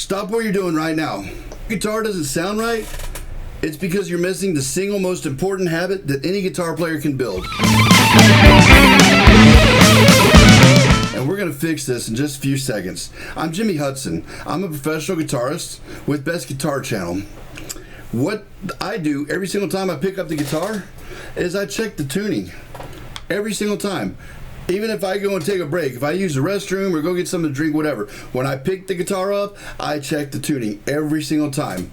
Stop what you're doing right now. Guitar doesn't sound right, it's because you're missing the single most important habit that any guitar player can build. And we're gonna fix this in just a few seconds. I'm Jimmy Hudson. I'm a professional guitarist with Best Guitar Channel. What I do every single time I pick up the guitar is I check the tuning. Every single time. Even if I go and take a break, if I use the restroom or go get something to drink, whatever, when I pick the guitar up, I check the tuning every single time.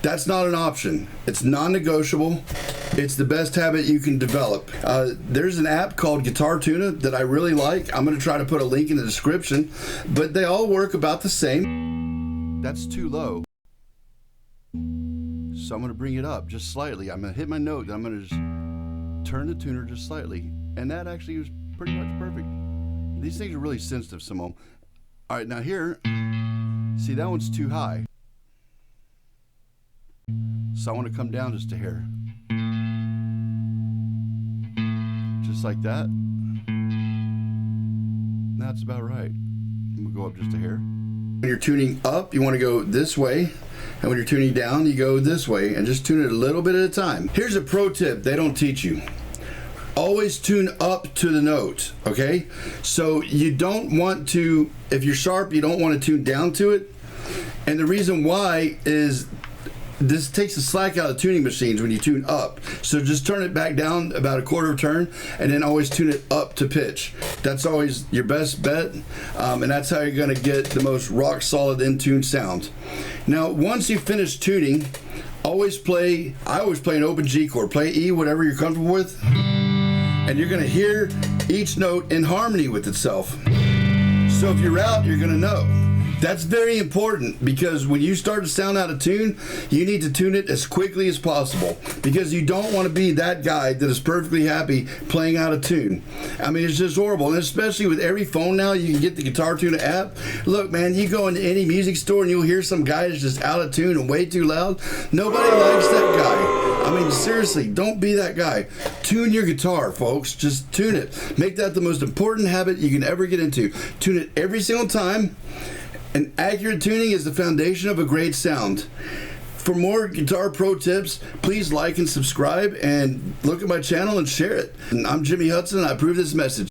That's not an option. It's non-negotiable. It's the best habit you can develop. There's an app called Guitartutorial that I really like. I'm going to try to put a link in the description, but they all work about the same. That's too low. So I'm going to bring it up just slightly. I'm going to hit my note, then I'm going to just turn the tuner just slightly. And that actually was pretty much perfect. These things are really sensitive, some of them. All right, now here, see that one's too high. So I want to come down just a hair. Just like that. That's about right. I'm going to go up just a hair. When you're tuning up, you want to go this way. And when you're tuning down, you go this way. And just tune it a little bit at a time. Here's a pro tip they don't teach you. Always tune up to the note, okay? So you don't want to, if you're sharp, you don't want to tune down to it. And the reason why is this takes the slack out of tuning machines when you tune up. So just turn it back down about a quarter turn and then always tune it up to pitch. That's always your best bet. And that's how you're gonna get the most rock solid in tune sound. Now, once you finish tuning, I always play an open G chord. Play E, whatever you're comfortable with. And you're gonna hear each note in harmony with itself. So if you're out, you're gonna know. That's very important because when you start to sound out of tune, you need to tune it as quickly as possible because you don't want to be that guy that is perfectly happy playing out of tune. I mean, it's just horrible. And especially with every phone now, you can get the Guitartutorial app. Look, man, you go into any music store and you'll hear some guy that's just out of tune and way too loud. Nobody likes that guy. I mean, seriously, don't be that guy. Tune your guitar, folks. Just tune it. Make that the most important habit you can ever get into. Tune it every single time. And accurate tuning is the foundation of a great sound. For more guitar pro tips, please like and subscribe and look at my channel and share it. And I'm Jimmy Hudson and I approve this message.